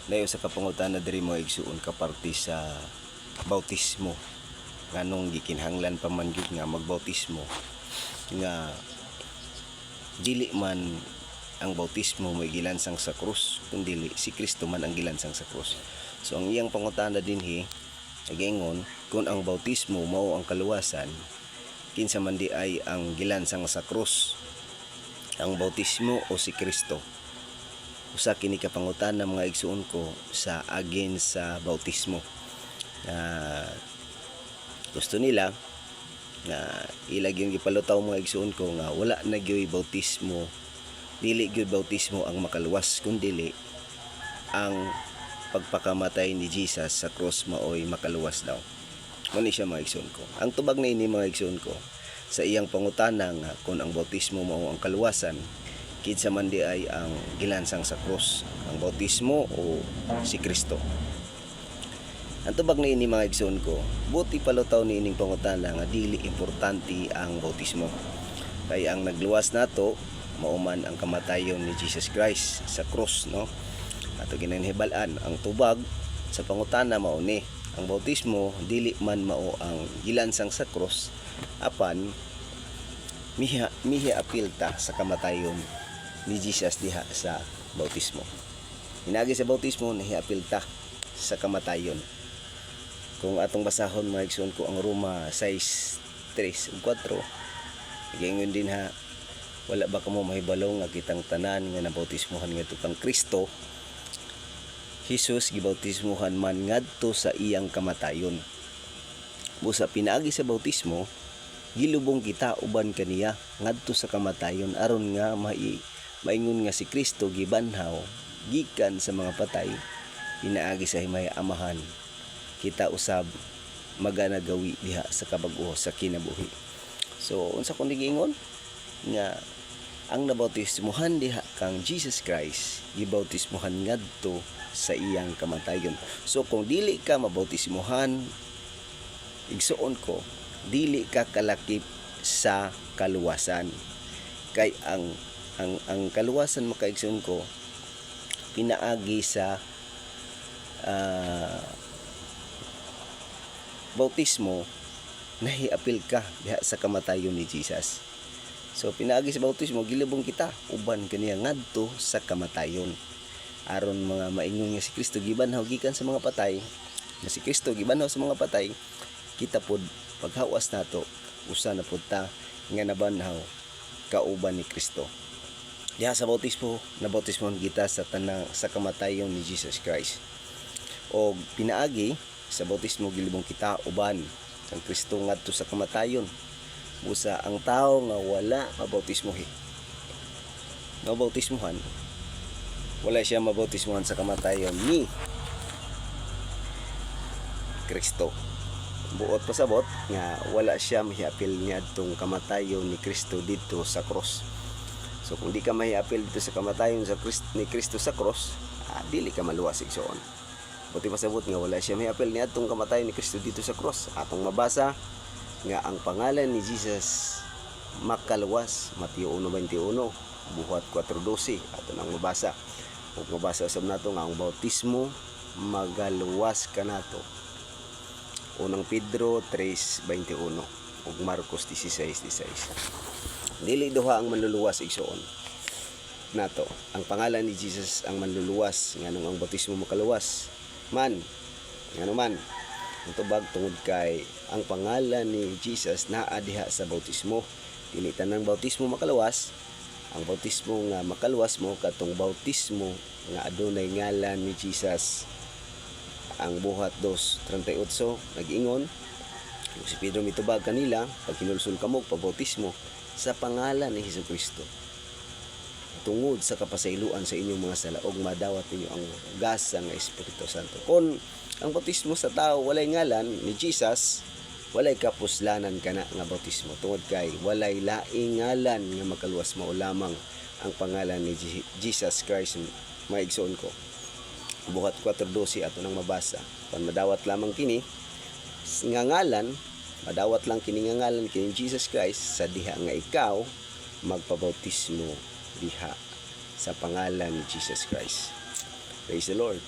Layo sa kapangutana diri mo igsuon ka parte sa bautismo. Nganong gikinahanglan pa man gyud nga magbautismo nga dili man ang bautismo may gilansang sa krus, kundi si Kristo man ang gilansang sa krus. So ang iyang pangutana dinhi nagingon kung ang bautismo mao ang kaluwasan, kinsa man di ay ang gilansang sa krus, ang bautismo o si Kristo. Usa kini ka pangutana mga igsuon ko sa agin sa bautismo. Gusto nila na ilag yung gipalutaw mga igsuon ko nga wala na gyoy bautismo, dili gyud bautismo ang makaluwas, kundi ang pagpakamatay ni Jesus sa cross maoy makaluwas daw. Muni siya mga igsuon ko. Ang tubag na ini mga igsuon ko sa iyang pangutana nga kung ang bautismo mao ang kaluwasan, kinsa man di ay ang gilansang sa cross, ang bautismo o si Kristo. Ang tubag na ini mga igsoon ko, buti palutaw ni ining pangutana nga dili importante ang bautismo. Kay ang nagluwas nato mao man ang kamatayon ni Jesus Christ sa cross, no? Ato ginanhibalan ang tubag sa pangutana mao ni ang bautismo dili man mao ang gilansang sa cross, apan mihi apilta sa kamatayon ni Jesus diha sa bautismo. Hinagi sa bautismo nahiapilta sa kamatayon. Kung atong basahon mga igsoon ko ang Roma 6:3 ug 4, giingon din ha, wala ba kamo mahibalo nga kitang tanan nga nabautismohan ngadto kang Kristo Jesus gibautismohan man ngadto sa iyang kamatayon. Busa pinaagi sa bautismo gilubong kita uban kaniya ngadto sa kamatayon aron nga maingon nga si Kristo gibanhaw gikan sa mga patay, pinaagi sa himay amahan kita usab maganagawi diha sa kabag-o sa kinabuhi. So unsa kun giingon nga ang nabautismohan diha kang Jesus Christ gibautismohan ngadto sa iyang kamatayon. So kung dili ka mabautismohan, igsuon ko dili ka kalakip sa kaluwasan. Kay ang kaluwasan makaigsuon ko pinaagi sa bautismo, nahiapil ka diha sa kamatayon ni Jesus. So pinaagi sa bautismo gilubong kita uban kaniya ngadto sa kamatayon aron mga maingon nga si Kristo gibanhaw gikan sa mga patay, na si Kristo gibanhaw sa mga patay, kita pod paghawas nato usa na pud ta nga nabanhaw kauban ni Kristo. Diha sa bautismo nabautismohan kita sa tanang sa kamatayon ni Jesus Christ. O pinaagi sa bautismo gilubong kita uban sang Kristo ngadto sa kamatayon. Busa ang tao nga wala mabautismohan, wala siya mabautismohan sa kamatayon ni Kristo. Buot pasabot nga wala siya mahiapil niadtong kamatayon ni Kristo dito sa cross. So kung di ka mahiapil dito sa kamatayon ni Kristo sa cross, dili ka maluwas igsoon. Buti pasabot nga wala siya mahiapil niadtong kamatayon ni Kristo dito sa cross. Atong mabasa nga ang pangalan ni Jesus makaluwas, Mateo 1:21, buhat 4:12 ato nang mabasa. Ug mabasa usab nato nga ang bautismo magaluwas kanato. Unang Pedro 3:21 ug Marcos 16:16. Dili duha ang manluluwas igsoon nato. Ang pangalan ni Jesus ang manluluwas, nganong ang bautismo makaluwas man, ngano man ang tubag tungod kay ang pangalan ni Jesus naa diha sa bautismo. Dili tanang bautismo makaluwas. Ang bautismo nga makaluwas mo katong bautismo nga adunay ngalan ni Jesus. Ang buhat 2:38 nag-ingon si Pedro mitubag kanila pag hinulsol kamo pabautismo sa pangalan ni Hesukristo tungod sa kapasayloan sa inyong mga sala ug madawat ninyo ang gasa nga Espiritu Santo. Kung ang bautismo sa tao walay ngalan ni Jesus, walay kapuslanan kana nga bautismo tungod kay walay laing ngalan nga makaluwas mao lamang ang pangalan ni Jesus Christ. Maigsoon ko buhat 4:12 ato nang mabasa, kung madawat lamang kini nga ngalan, madawat lang kini nga ngalan kini Jesus Christ sa diha nga ikaw magpabautismo diha sa pangalan ni Jesus Christ. Praise the Lord.